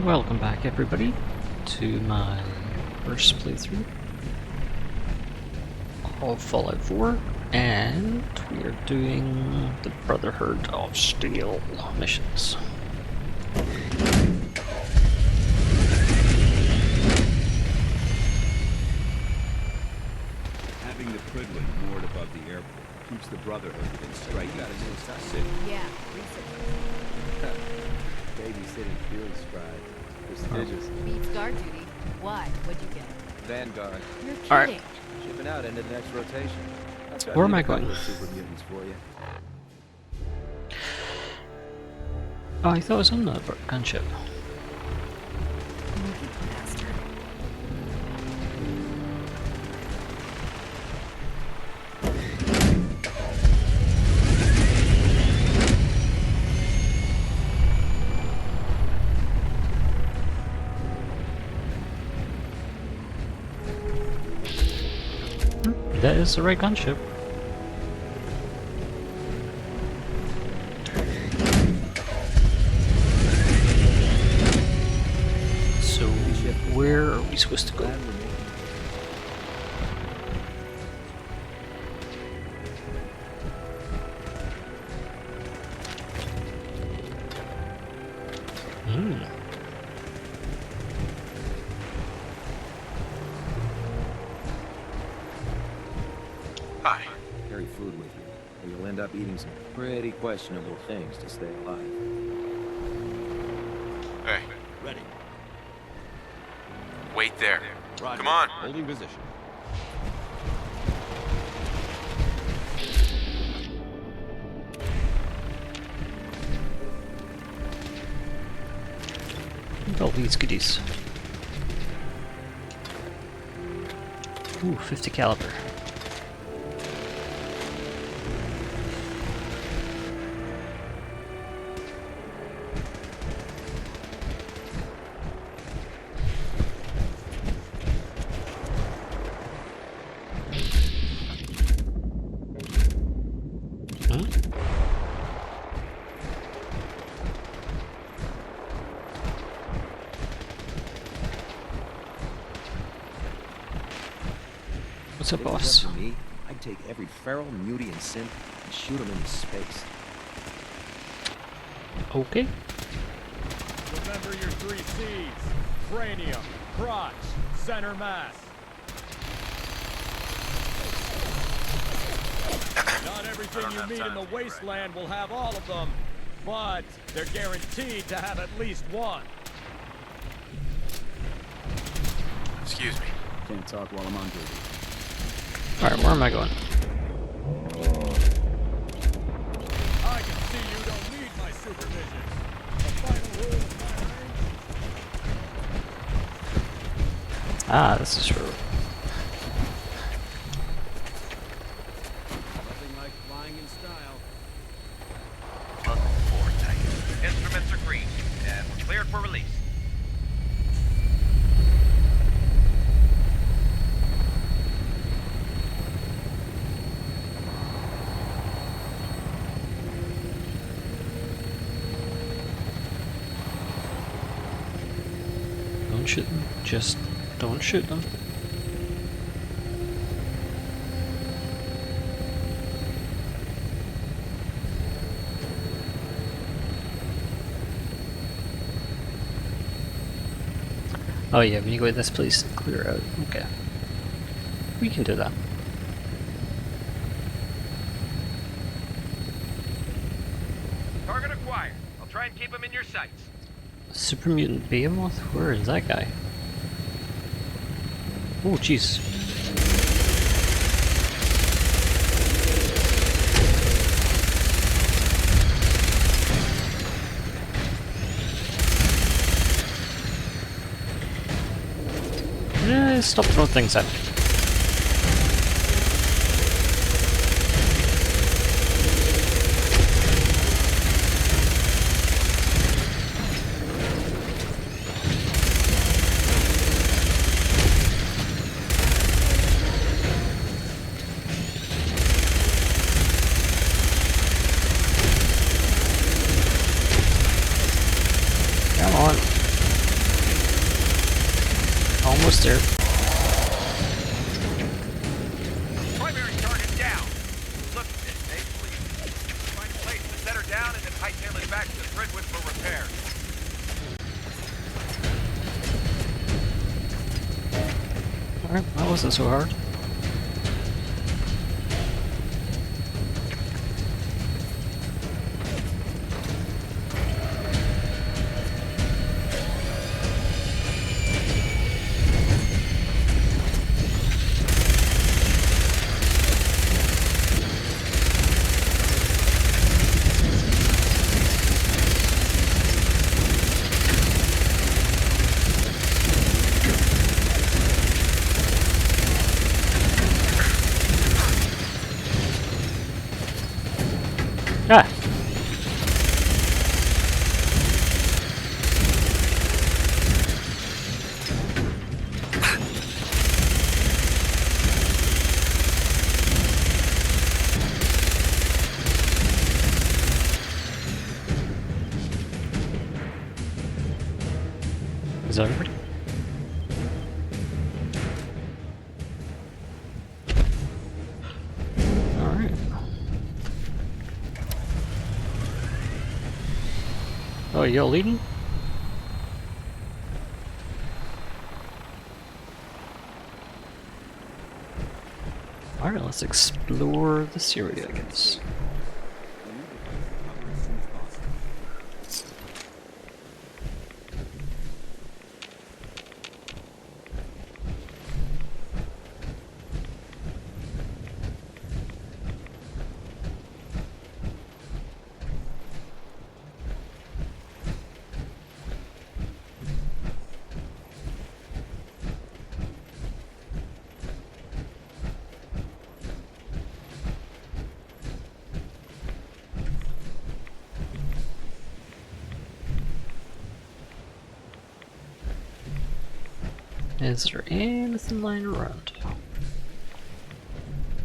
Welcome back everybody to my first playthrough of Fallout 4, and we are doing the Brotherhood of Steel missions. Having the privilege moored above the airport keeps the Brotherhood within striking distance of the city. Yeah, research. Babysitting field scribe. Prestigious. Beats guard duty. Why? What'd you get? Vanguard. You're kidding. All right. Shipping out into the next rotation. Where am I going? Super mutants for you. Oh, I thought it was on the gunship. Sneaky bastard. That is the right gunship. So, where are we supposed to go? Hi. Carry food with you, or you'll end up eating some pretty questionable things to stay alive. Hey. Ready. Wait there. Roger. Come on. Holding position. All these goodies. Ooh, 50 caliber. What's up, If it was boss? up to me, I'd take every feral, mutie, and synth and shoot them into space. Okay. Remember your 3 C's. Cranium, crotch, center mass. Not everything you meet in the Wasteland will have all of them, but they're guaranteed to have at least one. Excuse me. Can't talk while I'm on duty. Alright, where am I going? I can see you don't need my supervision. The final rule of my range. Ah, this is true. Nothing like flying in style. Welcome aboard, Titan. Instruments are green, and we're cleared for release. Don't shoot them. Just don't shoot them. Oh yeah, when you go to this place, clear out. Okay. We can do that. Target acquired. I'll try and keep him in your sights. Super Mutant Behemoth? Where is that guy? Oh, jeez. Stop throwing things at me. Come on. Almost there. Primary target down. Look at this, Nate, please. Find a place to set her down and then hightail it back to the Brentwood for repairs. Alright, that wasn't so hard. Ah! Is that everybody? Alright. Oh, you're leading? Alright, let's explore this area, I guess. Is there anything lying around?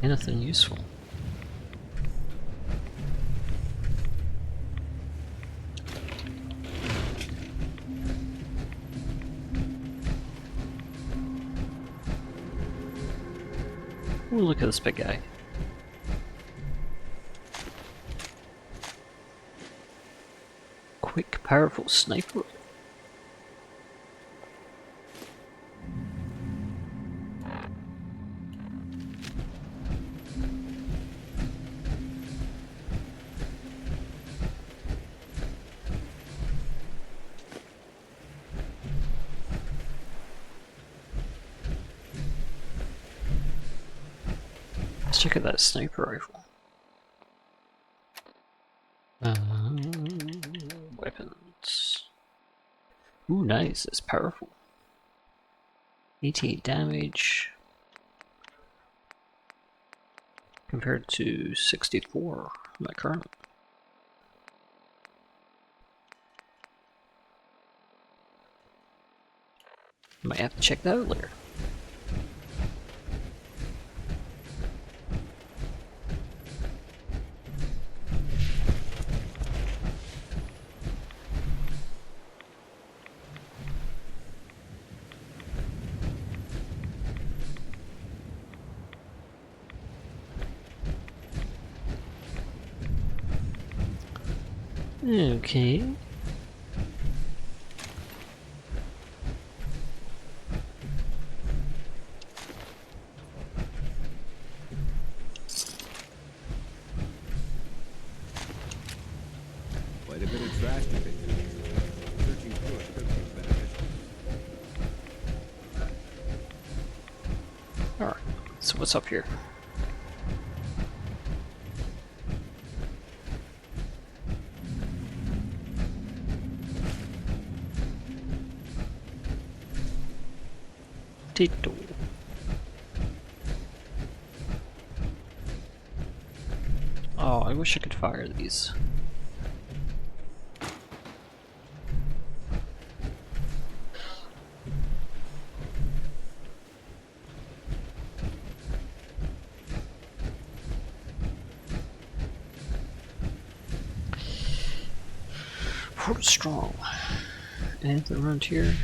Anything useful? Ooh, look at this big guy. Quick, powerful sniper. Let's check out that sniper rifle. Weapons. Ooh, nice. It's powerful. 88 damage compared to 64 my current. Might have to check that out later. Okay. Quite a bit of trash to pick through. Searching through it could be beneficial. Alright, so what's up here? Tito. Oh, I wish I could fire these. Port strong. Anything around here?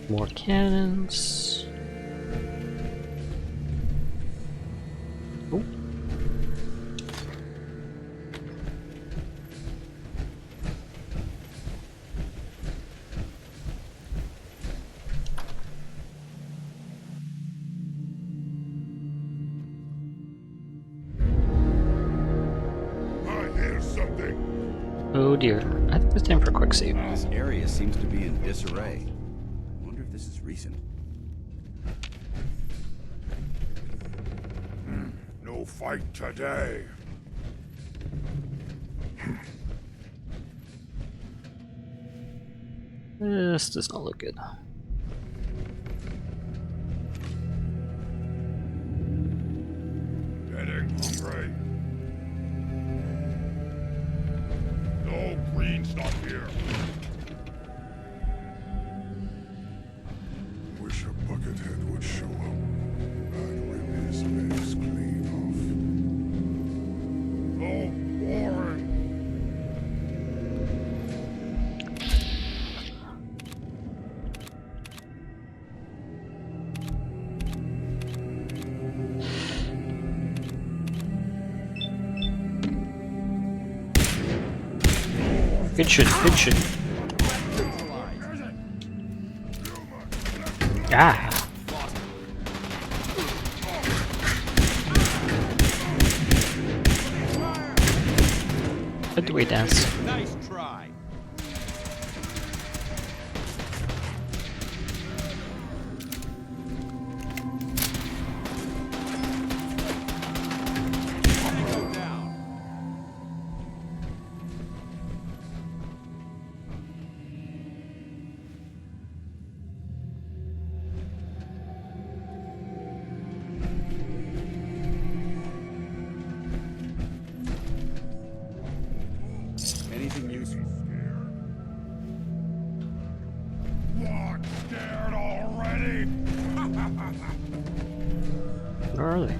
More cannons. Oh. I hear something. Oh dear. I think it's time for a quick save. This area seems to be in disarray. Wonder if this is recent. No fight today. This does not look good. Getting hungry. No green stuff here. Wish a buckethead would show up. I'd rip his legs clean off. Oh, Warren! Good shit, good shit. Ah! Let the way dance. Nice try. Tango down. Anything useful? What? Scared already? Where are they?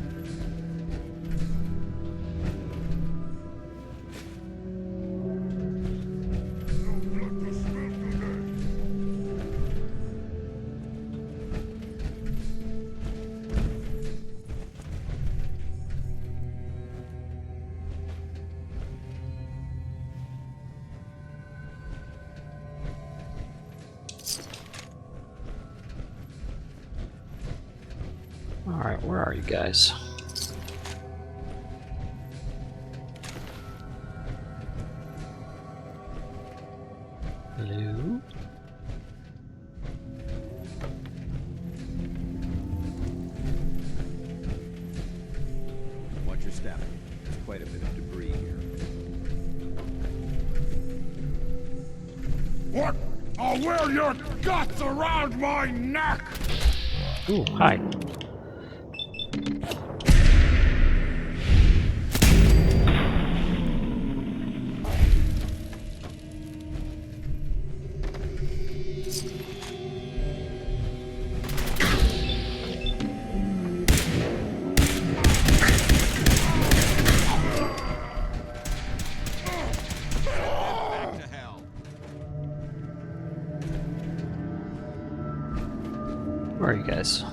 Alright, where are you guys? Hello? Watch your step. There's quite a bit of debris here. What? I'll wear your guts around my neck! Ooh, hi. Back to hell. Where are you guys?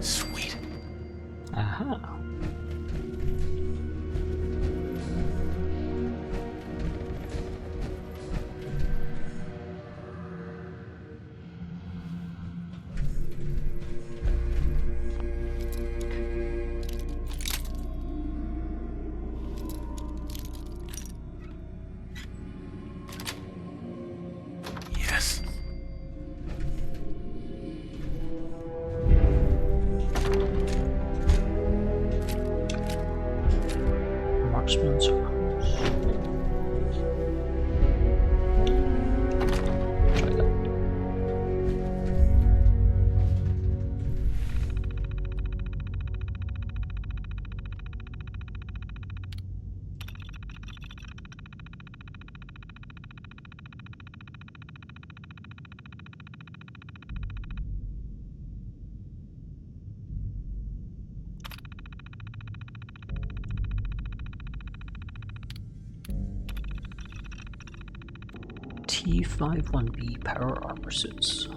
Sweet. Aha. T51B power armor suits.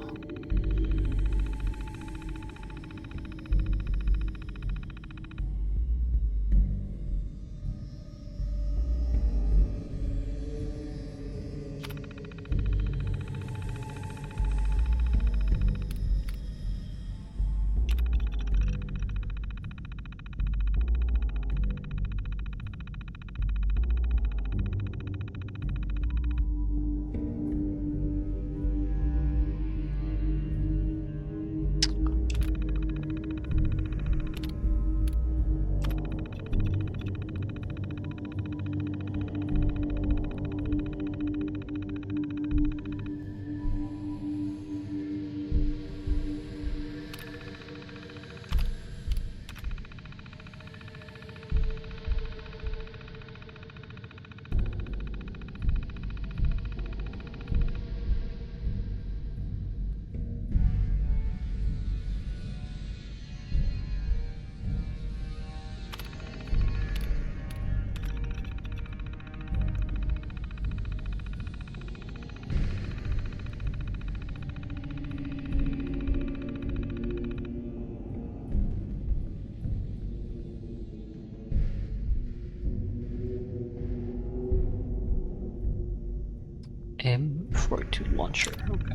M42 launcher, okay.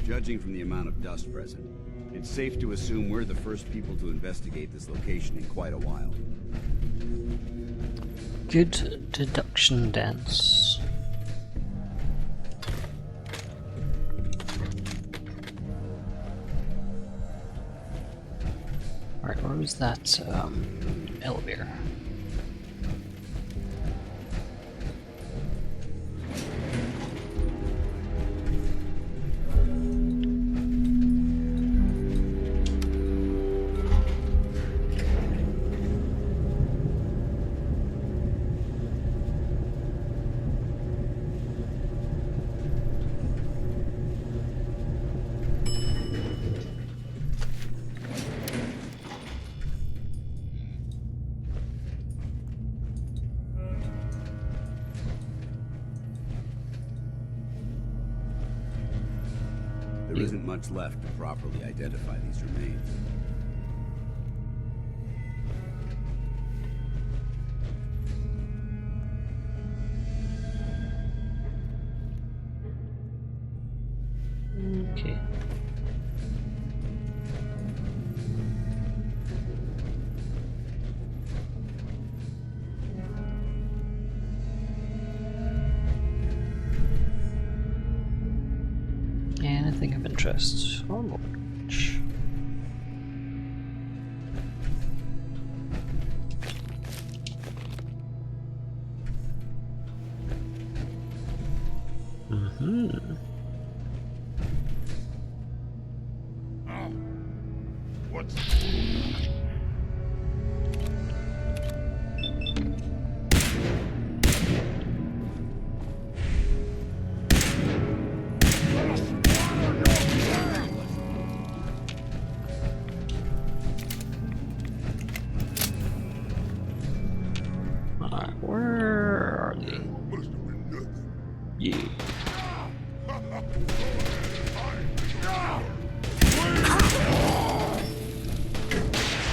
Judging from the amount of dust present, it's safe to assume we're the first people to investigate this location in quite a while. Good deduction dance. Alright, where was that elevator? There isn't much left to properly identify these remains. Okay. Anything of interest or mortgage? Where are they? Must have been nothing. Yeah.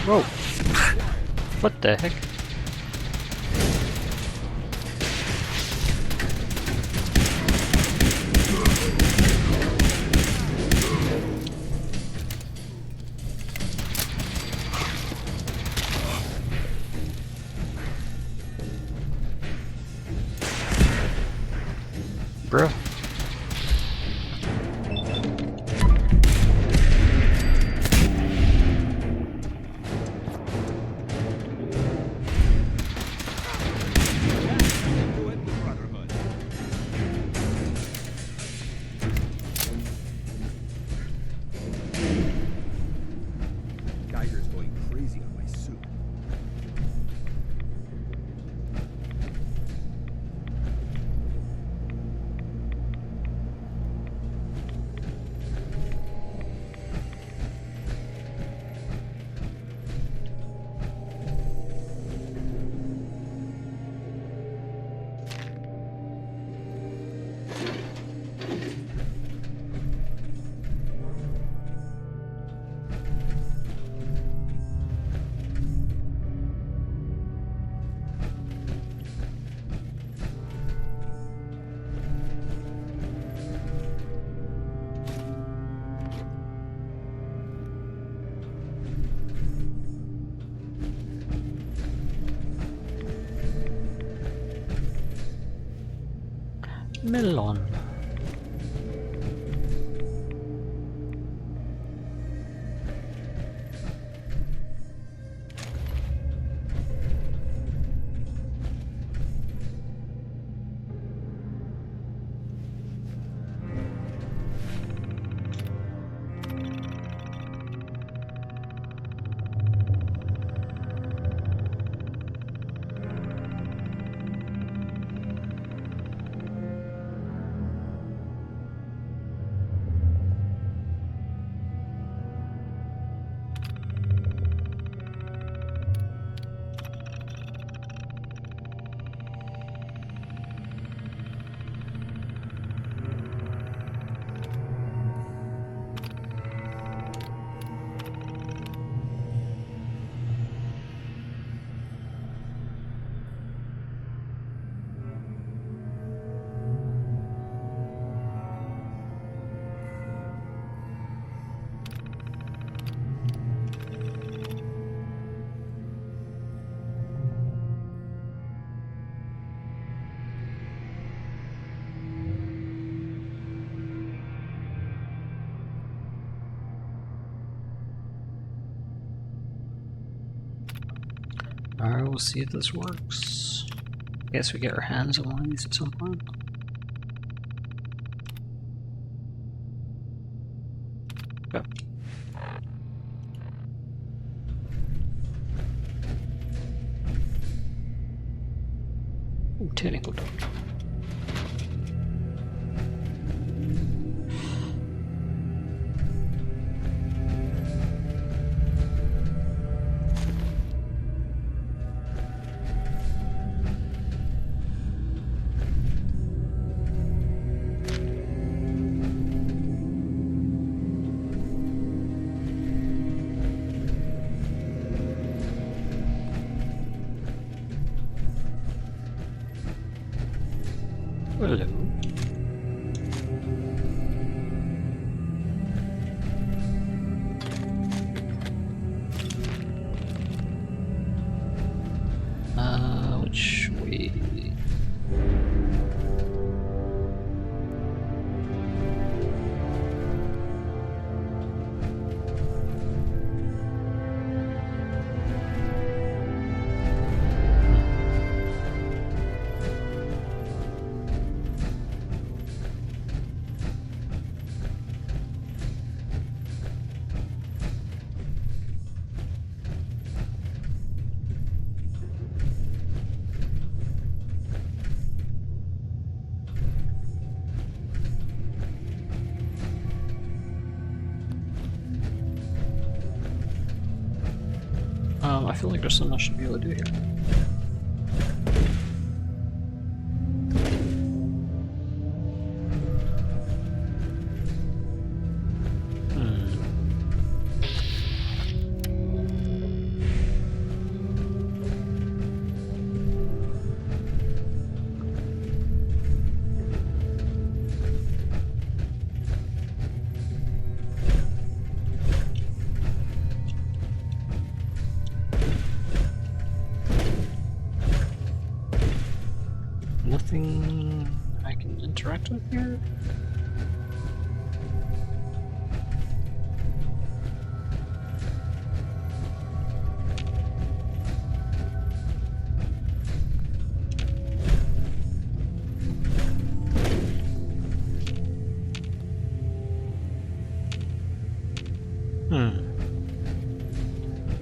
Whoa. What the heck? Bruh. With the Brotherhood. Geiger's going crazy on my suit. Melon. Alright, we'll see if this works. Guess we get our hands on one of these at some point. Go. Ooh, technical dot. Hello. Which way? I feel like there's something I should be able to do here. Nothing I can interact with here?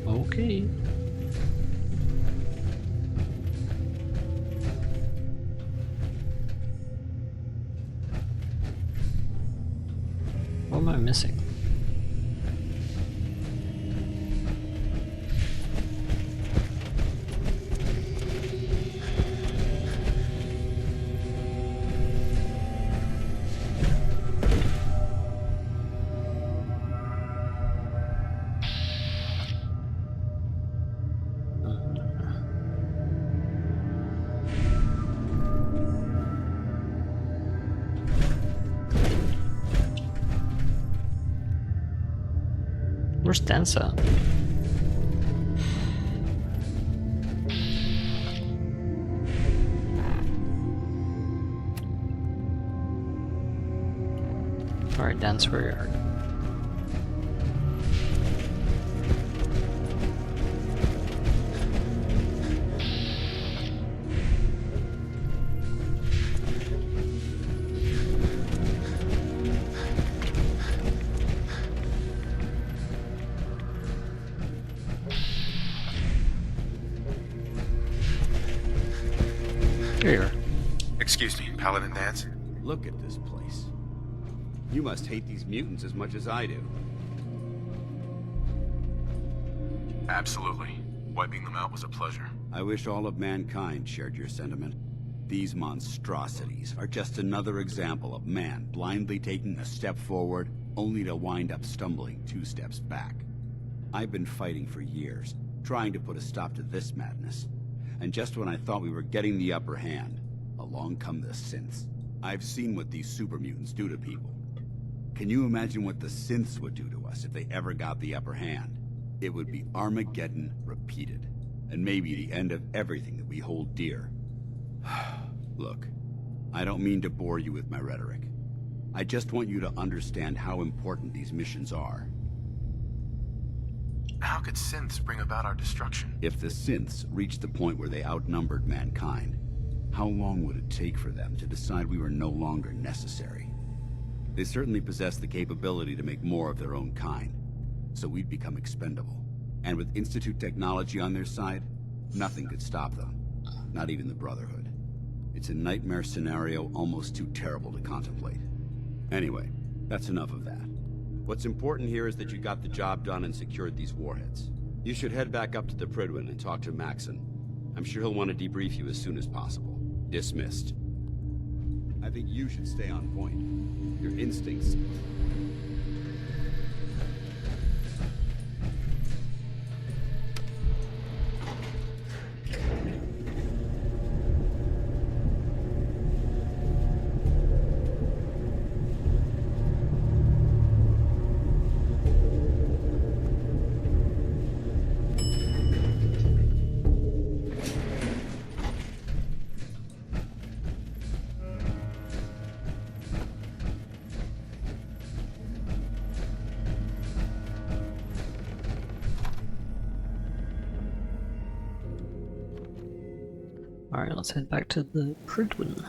Okay. What am I missing? Where's Dancer? Alright, dance where you are. Here you are. Excuse me, Paladin Dance? Look at this place. You must hate these mutants as much as I do. Absolutely. Wiping them out was a pleasure. I wish all of mankind shared your sentiment. These monstrosities are just another example of man blindly taking a step forward, only to wind up stumbling 2 steps back. I've been fighting for years, trying to put a stop to this madness. And just when I thought we were getting the upper hand, along come the synths. I've seen what these super mutants do to people. Can you imagine what the synths would do to us if they ever got the upper hand? It would be Armageddon repeated, and maybe the end of everything that we hold dear. Look, I don't mean to bore you with my rhetoric. I just want you to understand how important these missions are. How could synths bring about our destruction? If the synths reached the point where they outnumbered mankind, how long would it take for them to decide we were no longer necessary? They certainly possess the capability to make more of their own kind, so we'd become expendable. And with Institute technology on their side, nothing could stop them. Not even the Brotherhood. It's a nightmare scenario almost too terrible to contemplate. Anyway, that's enough of that. What's important here is that you got the job done and secured these warheads. You should head back up to the Prydwen and talk to Maxon. I'm sure he'll want to debrief you as soon as possible. Dismissed. I think you should stay on point. Your instincts... Alright, let's head back to the Prydwen.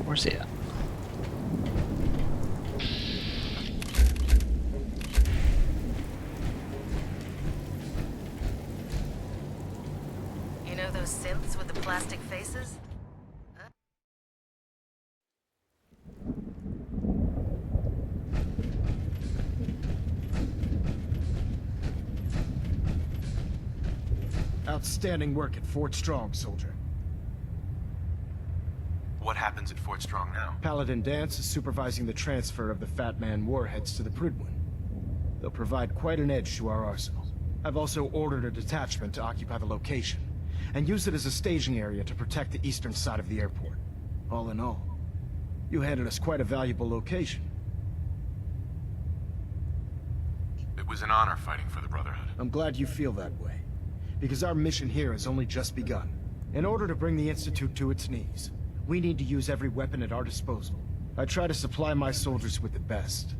Where's he at? You know those synths with the plastic faces? Outstanding work at Fort Strong, soldier. What happens at Fort Strong now? Paladin Dance is supervising the transfer of the Fat Man warheads to the Prydwen. They'll provide quite an edge to our arsenal. I've also ordered a detachment to occupy the location, and use it as a staging area to protect the eastern side of the airport. All in all, you handed us quite a valuable location. It was an honor fighting for the Brotherhood. I'm glad you feel that way, because our mission here has only just begun. In order to bring the Institute to its knees, we need to use every weapon at our disposal. I try to supply my soldiers with the best.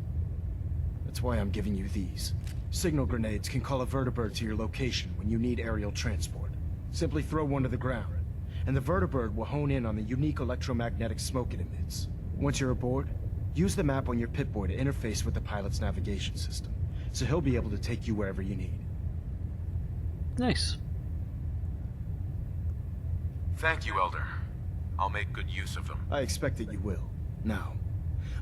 That's why I'm giving you these. Signal grenades can call a vertibird to your location when you need aerial transport. Simply throw one to the ground, and the vertibird will hone in on the unique electromagnetic smoke it emits. Once you're aboard, use the map on your Pip-Boy to interface with the pilot's navigation system, so he'll be able to take you wherever you need. Nice. Thank you, Elder. I'll make good use of them. I expect that you will. Now,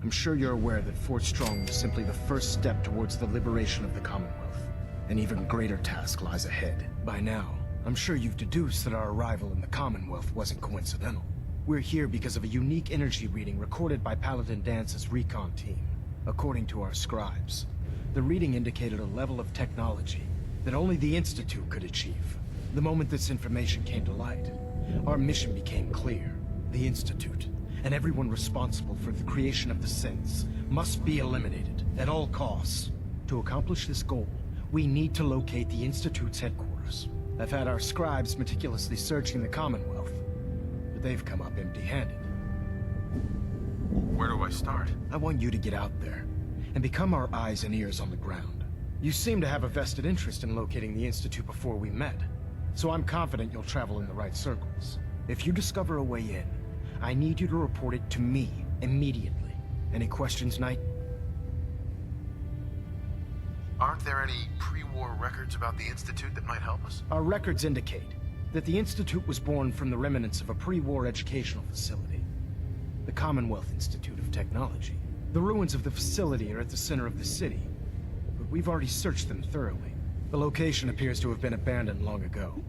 I'm sure you're aware that Fort Strong was simply the first step towards the liberation of the Commonwealth. An even greater task lies ahead. By now, I'm sure you've deduced that our arrival in the Commonwealth wasn't coincidental. We're here because of a unique energy reading recorded by Paladin Dance's recon team. According to our scribes, the reading indicated a level of technology that only the Institute could achieve. The moment this information came to light, our mission became clear. The Institute, and everyone responsible for the creation of the synths, must be eliminated at all costs. To accomplish this goal, we need to locate the Institute's headquarters. I've had our scribes meticulously searching the Commonwealth, but they've come up empty-handed. Where do I start? I want you to get out there and become our eyes and ears on the ground. You seem to have a vested interest in locating the Institute before we met, so I'm confident you'll travel in the right circles. If you discover a way in, I need you to report it to me immediately. Any questions, Knight? Aren't there any pre-war records about the Institute that might help us? Our records indicate that the Institute was born from the remnants of a pre-war educational facility, the Commonwealth Institute of Technology. The ruins of the facility are at the center of the city, but we've already searched them thoroughly. The location appears to have been abandoned long ago,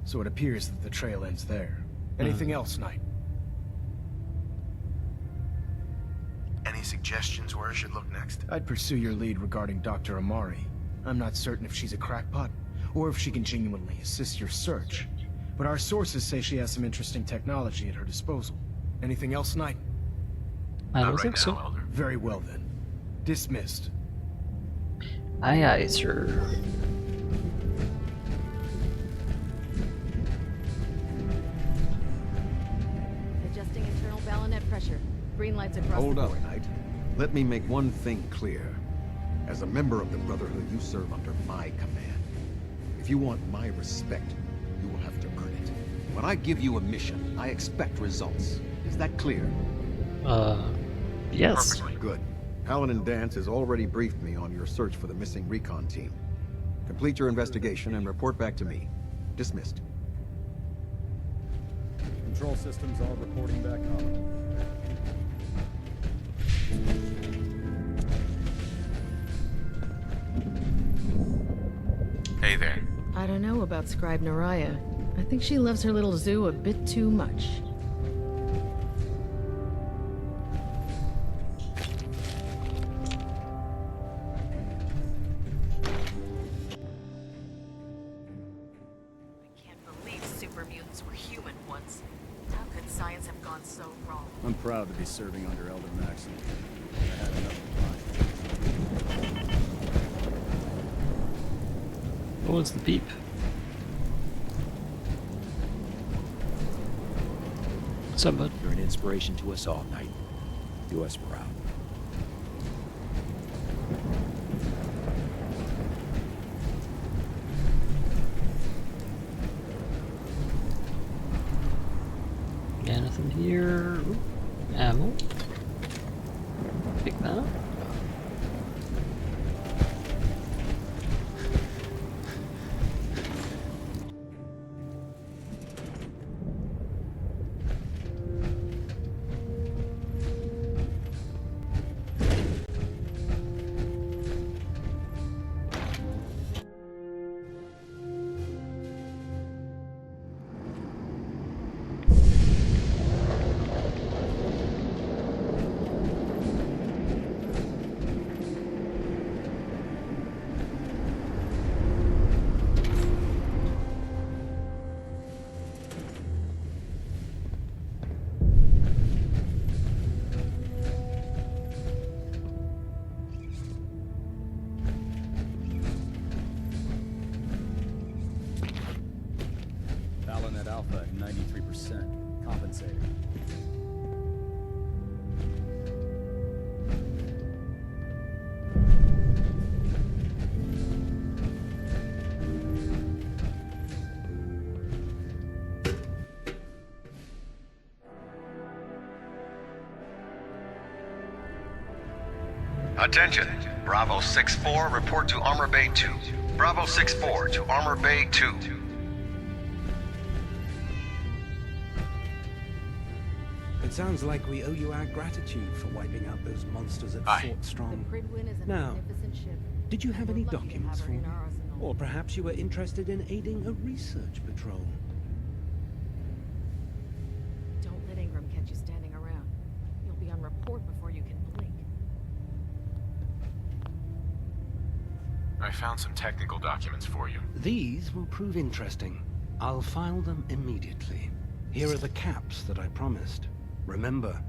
so it appears that the trail ends there. Anything else, Knight? Any suggestions where I should look next? I'd pursue your lead regarding Dr. Amari. I'm not certain if she's a crackpot, or if she can genuinely assist your search, but our sources say she has some interesting technology at her disposal. Anything else, Knight? I don't Not think right so. now, Elder. Very well then. Dismissed. Aye, aye, sir. Adjusting internal ballonet pressure. Green lights across Hold the up, board. Knight. Let me make one thing clear. As a member of the Brotherhood, you serve under my command. If you want my respect, you will have to earn it. When I give you a mission, I expect results. Is that clear? Yes. Perfectly. Good. Paladin Dance has already briefed me on your search for the missing recon team. Complete your investigation and report back to me. Dismissed. Control systems all reporting back on. Hey there. I don't know about Scribe Naraya. I think she loves her little zoo a bit too much. I can't believe super mutants were human once. How could science have gone so wrong? I'm proud to be serving under Elder Maxson. I had enough of mine. What was the beep? What's up, bud? You're an inspiration to us all, Knight. Do us proud. Yeah, nothing here. Ooh, ammo. Pick that up. Ballonet Alpha at 93%. Compensating. Attention. Bravo 6-4, report to Armor Bay 2. Bravo 6-4 to Armor Bay 2. It sounds like we owe you our gratitude for wiping out those monsters at Aye. Fort The Strong. Gridwin is a Now, magnificent ship. Did you have We're any lucky to documents have for her me? in our arsenal. Or perhaps you were interested in aiding a research patrol? Don't let Ingram catch you standing around. You'll be on report before you can blink. I found some technical documents for you. These will prove interesting. I'll file them immediately. Here are the caps that I promised. Remember,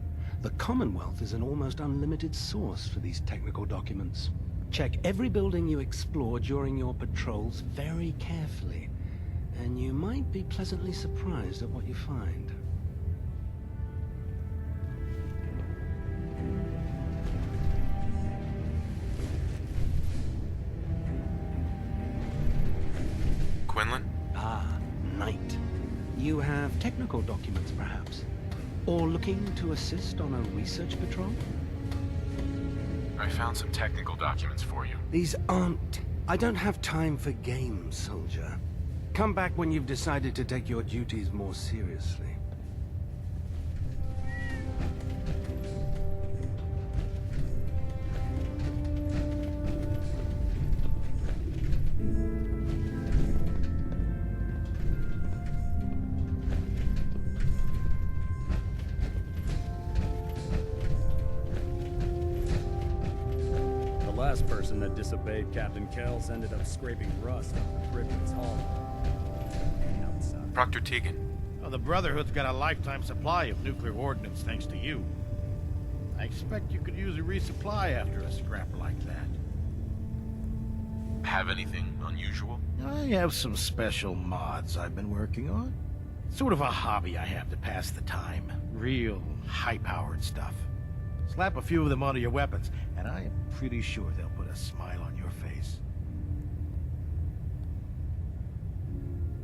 the Commonwealth is an almost unlimited source for these technical documents. Check every building you explore during your patrols very carefully, and you might be pleasantly surprised at what you find. Quinlan? Ah, Knight. You have technical documents, perhaps? Or looking to assist on a research patrol? I found some technical documents for you. These aren't... I don't have time for games, soldier. Come back when you've decided to take your duties more seriously. The last person that disobeyed Captain Kells ended up scraping rust off the Britain's hull. Outside. Proctor Tegan. Well, the Brotherhood's got a lifetime supply of nuclear ordnance thanks to you. I expect you could use a resupply after a scrap like that. Have anything unusual? I have some special mods I've been working on. Sort of a hobby I have to pass the time. Real high-powered stuff. Slap a few of them onto your weapons, and I am pretty sure they'll put a smile on your face.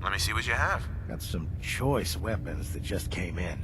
Let me see what you have. Got some choice weapons that just came in.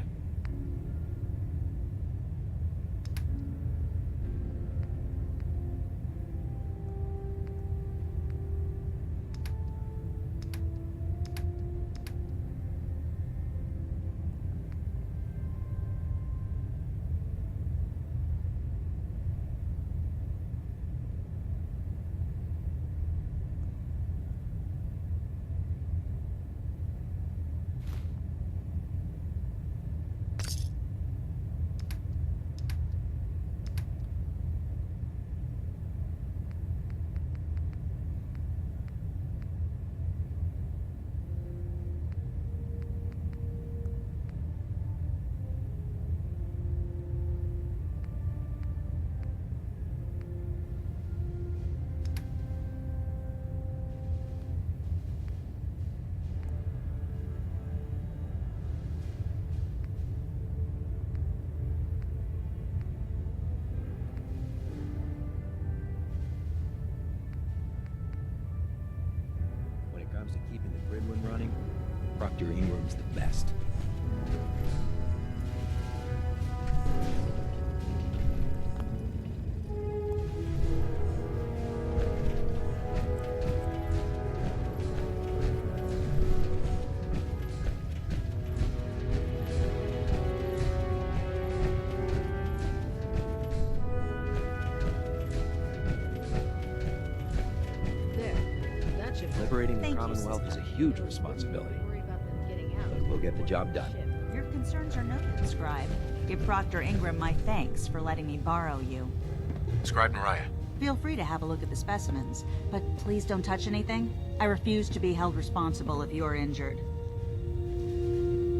When it comes to keeping the grid one running, Proctor Ingram's the best. Liberating the Commonwealth is a huge responsibility, but we'll get the job done. Your concerns are noted, Scribe. Give Proctor Ingram my thanks for letting me borrow you. Scribe Mariah. Feel free to have a look at the specimens, but please don't touch anything. I refuse to be held responsible if you're injured.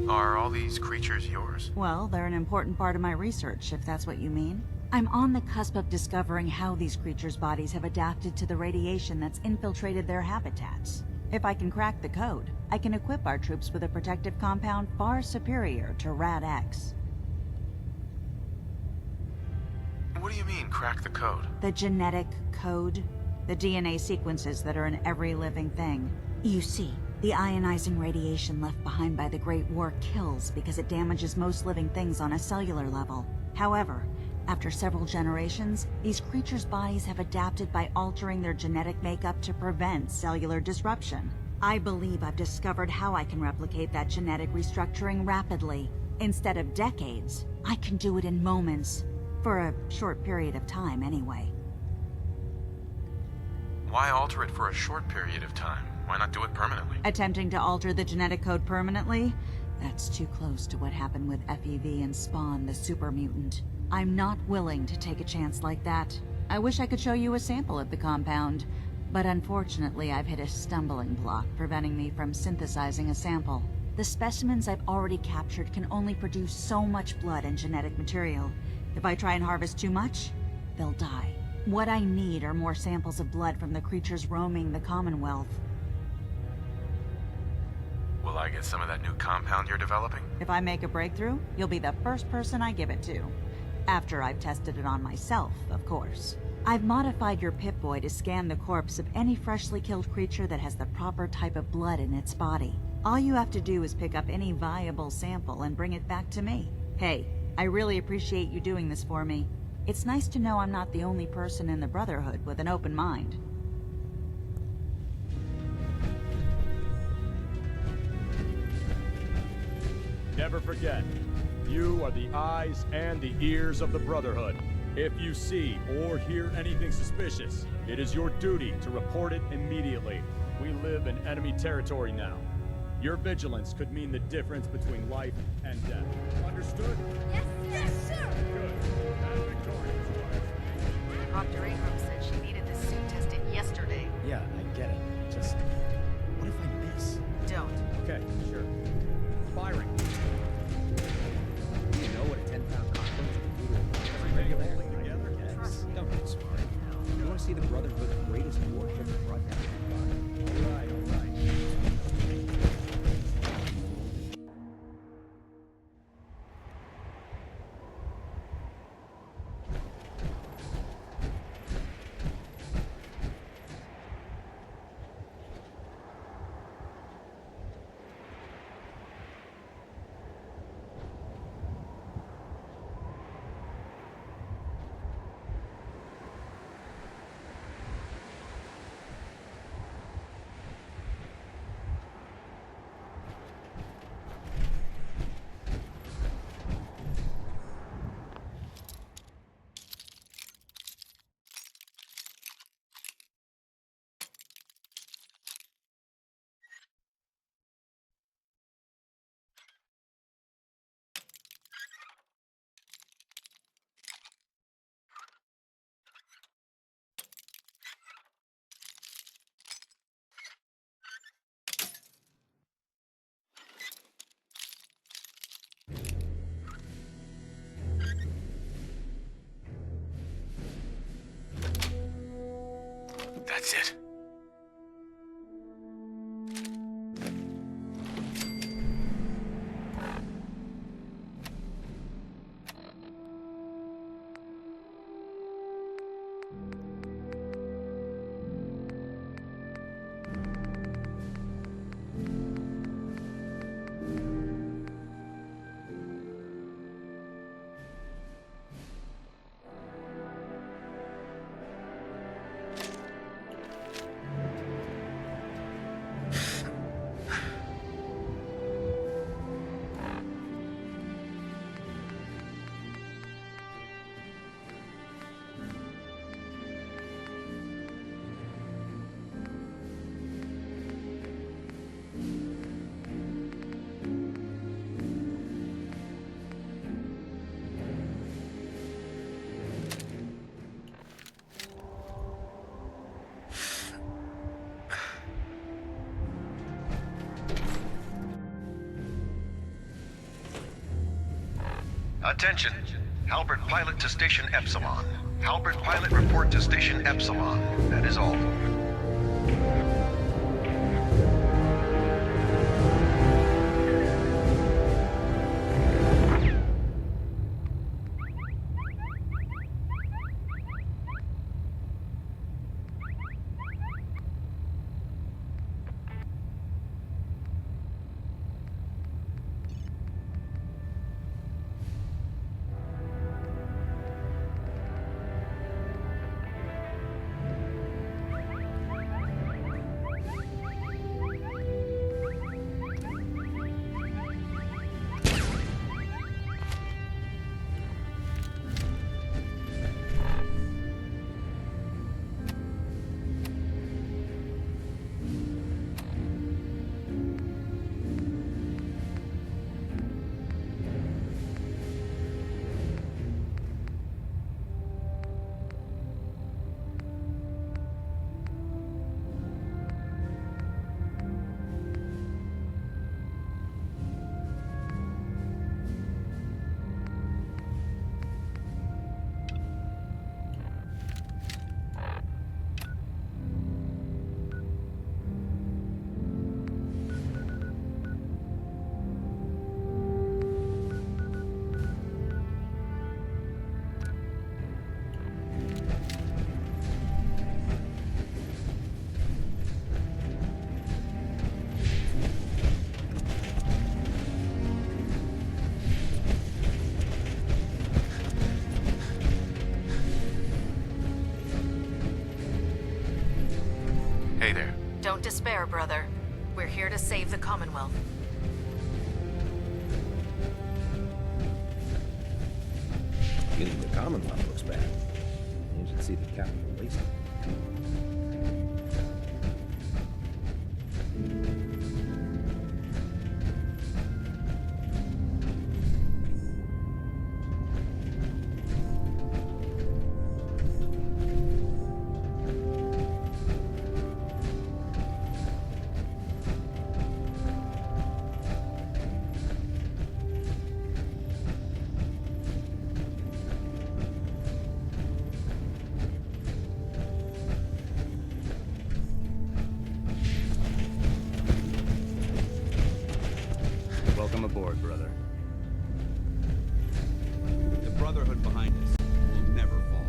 Are all these creatures yours? Well, they're an important part of my research, if that's what you mean. I'm on the cusp of discovering how these creatures' bodies have adapted to the radiation that's infiltrated their habitats. If I can crack the code, I can equip our troops with a protective compound far superior to Rad-X. What do you mean, crack the code? The genetic code. The DNA sequences that are in every living thing. You see, the ionizing radiation left behind by the Great War kills because it damages most living things on a cellular level. However, after several generations, these creatures' bodies have adapted by altering their genetic makeup to prevent cellular disruption. I believe I've discovered how I can replicate that genetic restructuring rapidly. Instead of decades, I can do it in moments. For a short period of time, anyway. Why alter it for a short period of time? Why not do it permanently? Attempting to alter the genetic code permanently? That's too close to what happened with FEV and Spawn, the super mutant. I'm not willing to take a chance like that. I wish I could show you a sample of the compound, But unfortunately, I've hit a stumbling block, preventing me from synthesizing a sample. The specimens I've already captured can only produce so much blood and genetic material. If I try and harvest too much, they'll die. What I need are more samples of blood from the creatures roaming the Commonwealth. Will I get some of that new compound you're developing? If I make a breakthrough, you'll be the first person I give it to. After I've tested it on myself, of course. I've modified your Pip-Boy to scan the corpse of any freshly killed creature that has the proper type of blood in its body. All you have to do is pick up any viable sample and bring it back to me. Hey, I really appreciate you doing this for me. It's nice to know I'm not the only person in the Brotherhood with an open mind. Never forget, you are the eyes and the ears of the Brotherhood. If you see or hear anything suspicious, it is your duty to report it immediately. We live in enemy territory now. Your vigilance could mean the difference between life and death. Understood? Yes, sir! Good. And victorious. Dr. Abrams said she needed this suit tested yesterday. Yeah, I get it. Just, what if I miss? Don't. Okay, sure. Firing. Do you know what a 10-pound cockroach can do to a regular together? Yes. Don't get smart. You want to see the Brotherhood's greatest warship brought down to the bar? All right. That's it. Attention. Halbert pilot to Station Epsilon. Halbert pilot report to Station Epsilon. That is all. Hey there. Don't despair, brother. We're here to save the Commonwealth. Even the Commonwealth looks bad. You should see the capital Wasteland. Welcome aboard, brother. The Brotherhood behind us will never fall.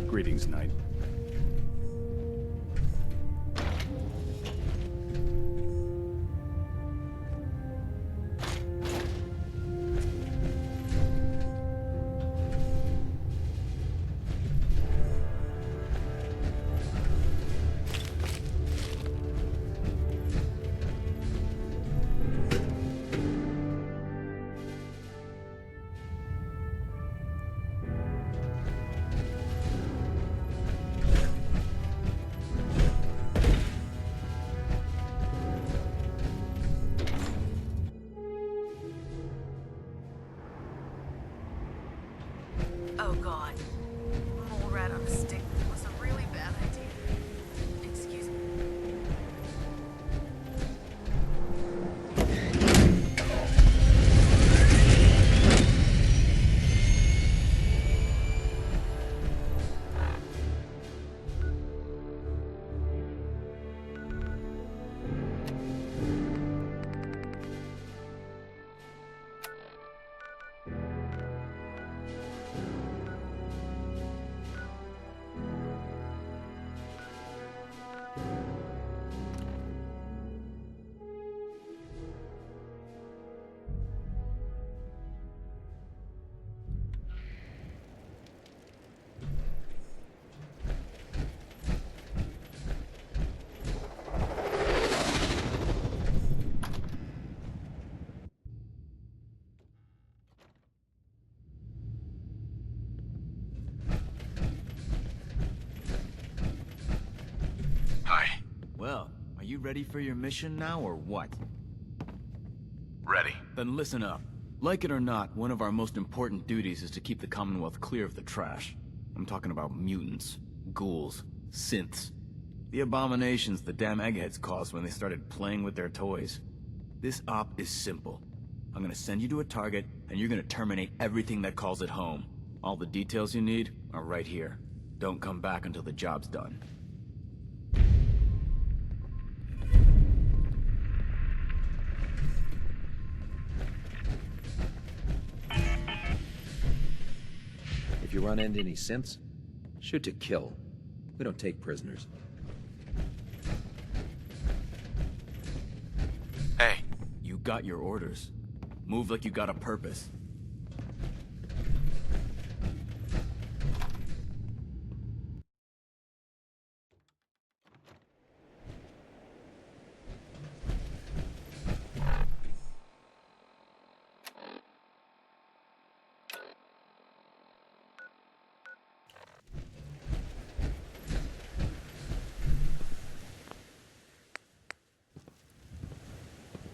Greetings, Knight. Oh god. Mole rat on a stick was a really bad idea. Excuse me. Well, are you ready for your mission now, or what? Ready. Then listen up. Like it or not, one of our most important duties is to keep the Commonwealth clear of the trash. I'm talking about mutants, ghouls, synths. The abominations the damn eggheads caused when they started playing with their toys. This op is simple. I'm gonna send you to a target, and you're gonna terminate everything that calls it home. All the details you need are right here. Don't come back until the job's done. If you run into any synths, shoot to kill. We don't take prisoners. Hey. You got your orders. Move like you got a purpose.